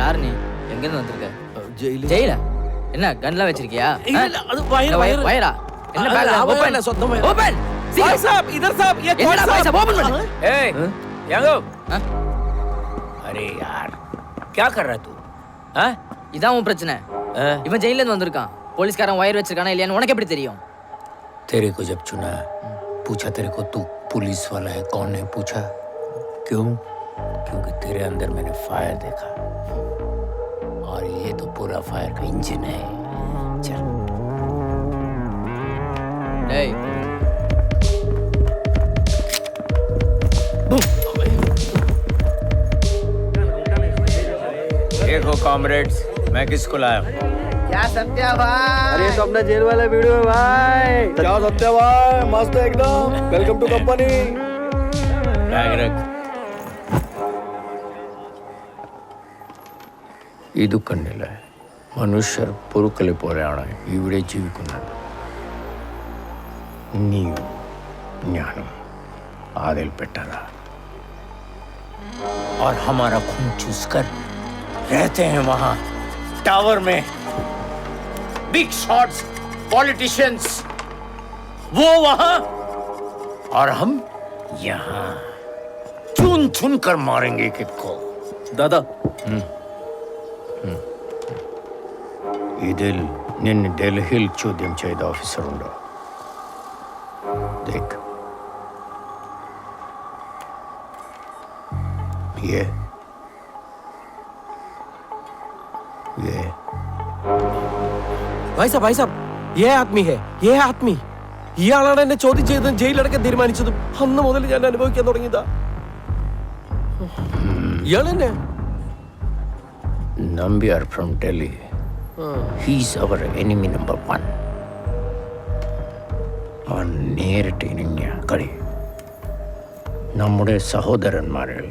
யார் நீ? எங்கேருந்து வந்திருக்க? ஜெயிலா? என்ன கன்லாம் வச்சிருக்கியா? அது வயரா? என்ன பேக்ல? ஓபன் சொந்தமா ओपन भाई साहब इधर साहब ये कौन भाई साहब ओपन कर ए यांगो अरे यार क्या कर रहा है तू हाँ இதான் உன் பிரச்சனை. இவன் ஜெயில இருந்து வந்திருக்கான். போலீஸ்காரன் வயர் வச்சிருக்கானா இல்லையான்னு உனக்கு எப்படி தெரியும்? तेरे को जब चुना पूछा तेरे को तू पुलिस वाला है कौन है पूछा क्यों क्योंकि तेरे अंदर मैंने फायर देखा और ये तो पूरा फायर का इंजन है चल டேய் देखो कॉमरेड्स मैं किसको लाया हूँ क्या सत्या भाई? अरे तो अपना जेल वाला वीडियो है भाई क्या सत्या भाई मस्त एकदम वेलकम टू कंपनी बैग रख ಇದು ಕಣ್ಣಿಲ್ಲ ಮನುಷ್ಯರು ಪುರುಕಲೆ ಪೋರೆಯಾಣ ഇവിടെ ജീവിക്കുന്നുണ്ട് ನೀವು ಜ್ಞಾനം आदिलपेटारा और हमारा खून चूसकर रहते हैं वहां टावर में बिग शॉट्स पॉलिटिशियंस वो वहां और हम यहां चुन चुन कर मारेंगे एक एक को दादा ഇതിൽ നിന്നെ ഡൽഹിയിൽ ചോദ്യം ചെയ്ത ഓഫീസറുണ്ടോ देख ये भाई साहब ये आदमी है ये आदमी ഇയാളാണ് എന്നെ ചോദ്യം ചെയ്തതും ജയിലടക്കാൻ തീരുമാനിച്ചതും അന്ന് മുതൽ ഞാൻ അനുഭവിക്കാൻ തുടങ്ങിയതാ ഇയാളെന്നെ Nambiar from Delhi. He's our enemy number 1. അവൻ നേരിട്ട് ഇനിങ്ങിയ കളി നമ്മുടെ സഹോദരന്മാരിൽ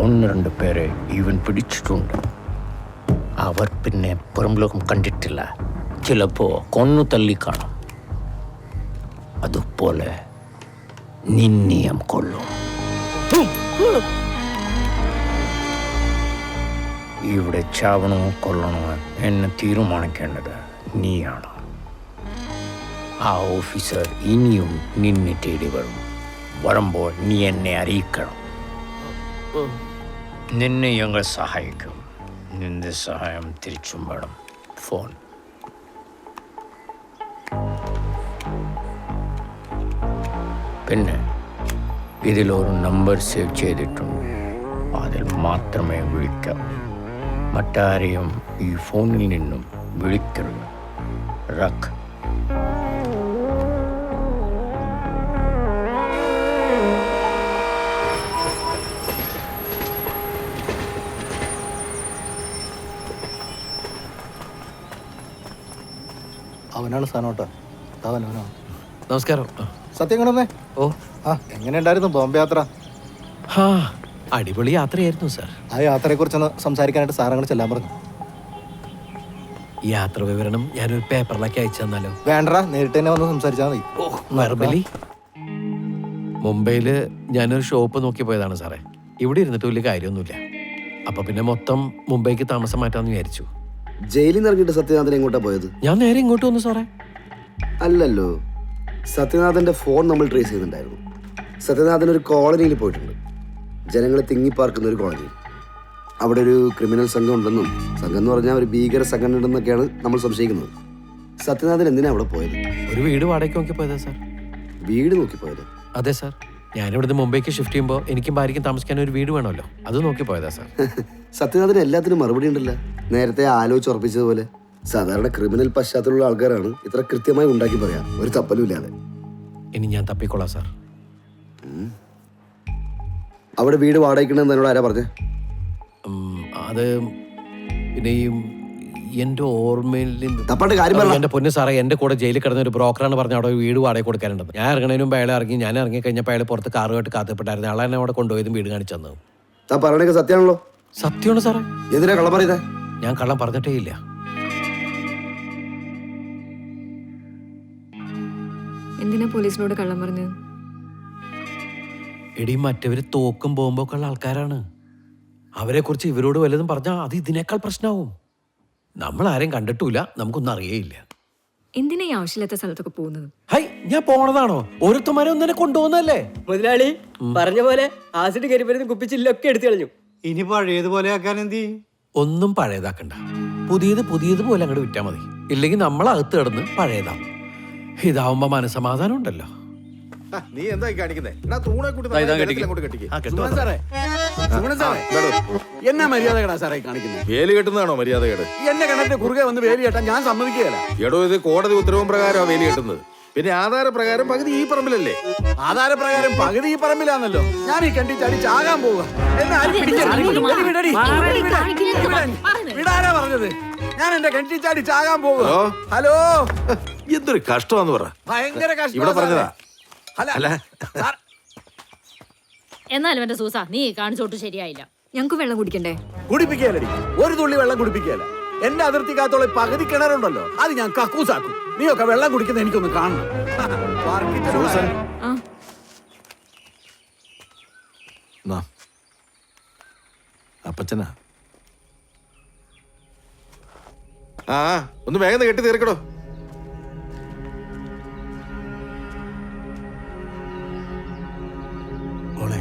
1-2 പേരെ ഇവൻ പിടിച്ചിട്ടുണ്ട് അവർ പിന്നെ പുറം ലോകം കണ്ടിട്ടില്ല ചിലപ്പോ കൊന്നു തള്ളി കാണും അതുപോലെ നിന്നെയും കൊല്ലും ഇവിടെ ചാവണോ കൊല്ലണോ എന്നെ തീരുമാനിക്കേണ്ടത് നീയാണ് ആ ഓഫീസർ ഇനിയും നിന്നെ തേടി വരും വരുമ്പോൾ നീ എന്നെ അറിയിക്കണം നിന്നെ ഞങ്ങൾ സഹായിക്കും നിന്റെ സഹായം തിരിച്ചും വേണം ഫോൺ പിന്നെ ഇതിലൊരു നമ്പർ സേവ് ചെയ്തിട്ടുണ്ട് അതിൽ മാത്രമേ വിളിക്കാം മറ്റാരെയും ഈ ഫോണിൽ നിന്നും വിളിക്കരുത് റക്ക് അവനാണ് സ്ഥാനോട്ടോ അവനാണ് നമസ്കാരം സത്യം കൊണ്ടേ ഓ ആ എങ്ങനെയുണ്ടായിരുന്നു ബോംബെ യാത്ര ഹാ അടിപൊളി യാത്രയായിരുന്നു സാർ ആ യാത്രയെക്കുറിച്ചൊന്ന് സംസാരിക്കാനായിട്ട് സാറങ്ങൾ ചെല്ലാൻ പറഞ്ഞു യാത്ര വിവരണം ഞാനൊരു പേപ്പറിലേക്ക് അയച്ചു തന്നാലോ വേണ്ടടാ നേരിട്ട് തന്നെ വന്ന് സംസാരിച്ചാൽ മതി മർബലി മുംബൈയില് ഞാനൊരു ഷോപ്പ് നോക്കി പോയതാണ് സാറേ ഇവിടെ ഇരുന്നിട്ട് വലിയ കാര്യമൊന്നുമില്ല അപ്പൊ പിന്നെ മൊത്തം മുംബൈക്ക് താമസം മാറ്റാന്ന് വിചാരിച്ചു ജയിലിൽ നിന്ന് ഇറങ്ങിയിട്ട് സത്യനാഥൻ എങ്ങോട്ടാ പോയത്? ഞാൻ നേരെ ഇങ്ങോട്ട് വന്നു സാറേ. അല്ലല്ലോ, സത്യനാഥന്റെ ഫോൺ നമ്മൾ ട്രേസ് ചെയ്യുന്നുണ്ടായിരുന്നു. സത്യനാഥൻ ഒരു കോളനിയിൽ പോയിട്ടുണ്ട്, ജനങ്ങളെ തിങ്ങിപ്പാർക്കുന്ന ഒരു കോളനി. അവിടെ ഒരു ക്രിമിനൽ സംഘം ഉണ്ടെന്നും, സംഘം എന്ന് പറഞ്ഞാൽ ഒരു ഭീകര സംഘടന ഉണ്ടെന്നൊക്കെയാണ് നമ്മൾ സംശയിക്കുന്നത്. സത്യനാഥൻ എന്തിനാ അവിടെ പോയത്? ഒരു വീട് വാടകയ്ക്ക് നോക്കി പോയതാ സാർ. വീട് നോക്കി പോയത്? അതെ സാർ. ഞാനിവിടുന്ന് മുംബൈക്ക് ഷിഫ്റ്റ് ചെയ്യുമ്പോൾ എനിക്കും ഭാര്യയ്ക്കും താമസിക്കാൻ ഒരു വീട് വേണമല്ലോ, അത് നോക്കി പോയതാ സാർ. സത്യനാഥന് എല്ലാത്തിനും മറുപടി ഉണ്ടല്ലോ, നേരത്തെ ആലോചിച്ചുറപ്പിച്ചതുപോലെ. സാധാരണ ക്രിമിനൽ പശ്ചാത്തലമുള്ള ആൾക്കാരാണ് ഇത്ര കൃത്യമായി ഉണ്ടാക്കി പറയാം, ഒരു തപ്പലും ഇല്ലാതെ. ഇനി ഞാൻ തപ്പിക്കൊള്ളാം സാർ. അവിടെ വീട് വാടകയ്ക്കണമെന്ന് എന്നോട് ആരാ പറഞ്ഞേ? അത് പിന്നെ എന്റെ ഓർമ്മയിൽ എന്റെ പൊന്നു സാറേ, എന്റെ കൂടെ ജയിലിൽ കിടന്ന ഒരു ബ്രോക്കറാണ് പറഞ്ഞ അവിടെ ഒരു വീട് വാടക കൊടുക്കാനുണ്ടെന്ന്. ഞാൻ ഇറങ്ങണതിന് മുമ്പ് അയാളെ ഇറങ്ങി, ഞാൻ ഇറങ്ങി കഴിഞ്ഞപ്പോൾ അയാൾ പുറത്ത് കാറുമായിട്ട് കാത്തിപ്പെട്ടായിരുന്നു. ആളെ അവിടെ കൊണ്ടുപോയതും വീട് കാണിച്ചു തന്നു. താൻ പറയണൊക്കെ സത്യമാണല്ലോ? സത്യമാണ് സാറേ. എന്തിനാ കള്ളം പറയുന്നേ? ഞാൻ കള്ളം പറഞ്ഞിട്ടേ ഇല്ല. എന്തിനാ പോലീസിനോട് കള്ളം പറഞ്ഞത്? എടി, മറ്റവര് തോക്കും ബോംബൊക്കെ ഉള്ള ആൾക്കാരാണ്. അവരെ കുറിച്ച് ഇവരോട് വല്ലതും പറഞ്ഞാൽ അത് ഇതിനേക്കാൾ പ്രശ്നമാവും. നമ്മൾ ആരെയും കണ്ടിട്ടില്ല, നമുക്കൊന്നും അറിയേയില്ല. എന്തിനാ ഈ ആവശ്യമില്ലാത്ത സ്ഥലത്തൊക്കെ പോകുന്നത്? ഹൈ, ഞാൻ പോണതാണോ? ഓരോരുത്തന്മാരെ ഒന്നിനെ കൊണ്ടുപോകുന്നല്ലേ? മുതലാളി പറഞ്ഞ പോലെ ആസിഡ് കരിമരുന്ന് കുപ്പിച്ചില്ലൊക്കെ എടുത്തു കളഞ്ഞു. ഇനി പഴയതുപോലെ ആക്കാൻ എന്ത് ചെയ്യും? ഒന്നും പഴയതാക്കണ്ട. പുതിയതുപോലെ അങ്ങോട്ട് വിറ്റാ മതി. ഇല്ലെങ്കിൽ നമ്മൾ അകത്ത് കിടന്ന് പഴയതാവും. ഇതാവുമ്പോ മനസമാധാനം ഉണ്ടല്ലോ. നീ എന്തായി കാണിക്കുന്നേ? എന്നാ മര്യാദകളാ സാറേ കാണിക്കുന്നത്? വേലി കെട്ടുന്നതാണോ മര്യാദകേട്? എന്നെ കിണറ്റിന്റെ കുറുകെ വന്ന് വേലി കെട്ടാൻ ഞാൻ സമ്മതിക്കുകയല്ല. എടോ, ഇത് കോടതി ഉത്തരവും പ്രകാരമാണ് വേലി കെട്ടുന്നത്. പിന്നെ ആധാരപ്രകാരം പകുതി ഈ പറമ്പിലല്ലേ? ആധാരപ്രകാരം പകുതി ഈ പറമ്പിലാന്നല്ലോ. ഞാൻ ഈ കണ്ടി ചാടി ചാകാൻ പോവുക. എന്നെ ആരും വിടാനാ പറഞ്ഞത്? ഞാൻ എന്റെ കണ്ടി ചാടി ചാകാൻ പോവുക. ഹലോ, എന്തൊരു കഷ്ടമാന്ന് പറ. ഭയങ്കര ഇവിടെ പറഞ്ഞതാ. എന്നാലും എന്റെ സൂസ, നീ കാണിച്ചോട്ട് ശരിയായില്ല. ഞങ്ങക്ക് വെള്ളം കുടിക്കണ്ടേ? കുടിപ്പിക്കലടി, ഒരു തുള്ളി വെള്ളം കുടിപ്പിക്കല. എന്റെ അതിർത്തിക്കകത്തോളം പകുതി കിണറുണ്ടല്ലോ, അത് ഞാൻ കക്കൂസാക്കും. നീയൊക്കെ വെള്ളം കുടിക്കുന്ന എനിക്കൊന്ന് കാണണം. അപ്പച്ചനാ, ആ ഒന്ന് വേഗം കെട്ടി തീർക്കടോ. മോളെ,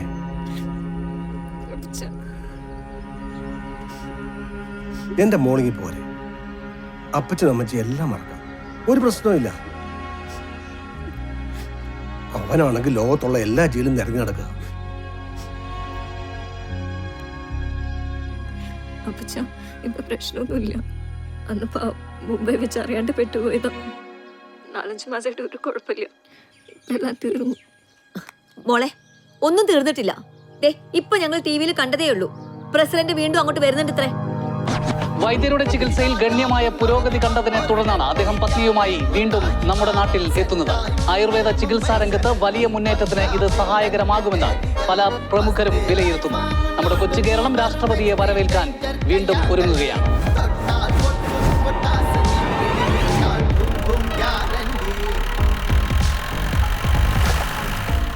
എന്റെ മോളിങ്ങി പോലെ അപ്പച്ചനും അമ്മച്ചി എല്ലാം മറക്കാം, ഒരു പ്രശ്നവുമില്ല. അവനാണെങ്കിൽ ലോകത്തുള്ള എല്ലാ ജയിലും നിറഞ്ഞു നടക്കുക. അപ്പച്ച, ഇപ്പൊ പ്രശ്നമൊന്നുമില്ല. അന്ന് മുംബൈ വെച്ച് അറിയാണ്ട് പെട്ടുപോയതാ. 4-5 മാസമായിട്ട് ഒരു കുഴപ്പമില്ല. എല്ലാം തീർന്നു. മോളെ, ഒന്നും തീർന്നിട്ടില്ല. ഇപ്പൊ ഞങ്ങൾ ടിവിയിൽ കണ്ടതേ ഉള്ളൂ. പ്രസിഡന്റ് വീണ്ടും അങ്ങോട്ട് വരുന്നുണ്ട് ഇത്രേ. വൈദ്യരുടെ ചികിത്സയിൽ ഗണ്യമായ പുരോഗതി കണ്ടതിനെ തുടർന്നാണ് അദ്ദേഹം പത്നിയുമായി വീണ്ടും നമ്മുടെ നാട്ടിൽ എത്തുന്നത്. ആയുർവേദ ചികിത്സാ രംഗത്ത് വലിയ മുന്നേറ്റത്തിന് ഇത് സഹായകരമാകുമെന്ന് പല പ്രമുഖരും വിലയിരുത്തുന്നു. നമ്മുടെ കൊച്ചു കേരളം രാഷ്ട്രപതിയെ വരവേൽക്കാൻ വീണ്ടും ഒരുങ്ങുകയാണ്.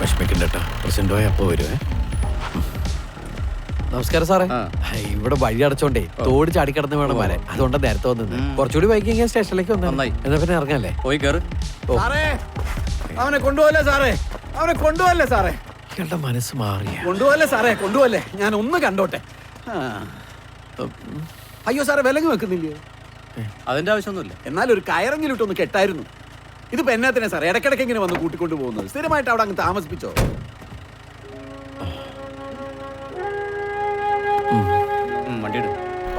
വിഷമിക്കണ്ടേട്ടാ, പ്രസിഡന്റ് പോയ അപ്പോ വരുവേ. നമസ്കാരം സാറേ. ഇവിടെ വഴി അടച്ചോണ്ടേ തോട് ചാടിക്കിടന്ന് വേണം വരാൻ. അതുകൊണ്ട് നേരത്തെ വന്നത്. കുറച്ചുകൂടി വൈകി സ്റ്റേഷനിലേക്ക് വന്നു. എന്നാ പിന്നെ ഇറങ്ങാല്ലേ? പോയി കയറ്. അവനെ കൊണ്ടുപോകല്ലേ സാറേ, അവനെ കൊണ്ടുപോകല്ലേ സാറേ. ഇയാളുടെ മനസ്സ് മാറിയ കൊണ്ടുപോകല്ലേ സാറേ, കൊണ്ടുപോകല്ലേ. ഞാൻ ഒന്ന് കണ്ടോട്ടെ. അയ്യോ സാറേ, വിലങ്ങ് വെക്കുന്നില്ലേ? അതിന്റെ ആവശ്യമൊന്നുമില്ല. എന്നാലും ഒരു കയറെങ്കിലിട്ടൊന്ന് കെട്ടായിരുന്നു. ഇതിപ്പോ എന്നാത്തിനാ സാറേ ഇടയ്ക്കിടയ്ക്ക് ഇങ്ങനെ വന്ന് കൂട്ടിക്കൊണ്ട് പോകുന്നത്? സ്ഥിരമായിട്ട് അവിടെ അങ്ങ് താമസിപ്പിച്ചോ?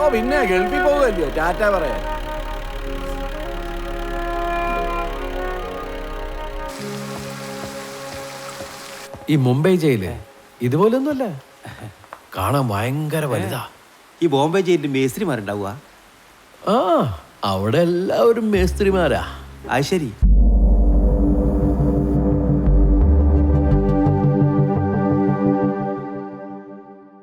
ഓ പിന്നെ ഗൾഫിൽ പോകുമല്ലോ, ടാറ്റ പറയാ. ഈ മുംബൈ ജയില് ഇതുപോലൊന്നുമല്ല, കാണാൻ ഭയങ്കര വലുതാ. ഈ ബോംബെ ജയിലിന്റെ മേസ്ത്രിമാരുണ്ടാവുക? ആ, അവിടെ എല്ലാവരും മേസ്ത്രിമാരാ. അത് ശരി.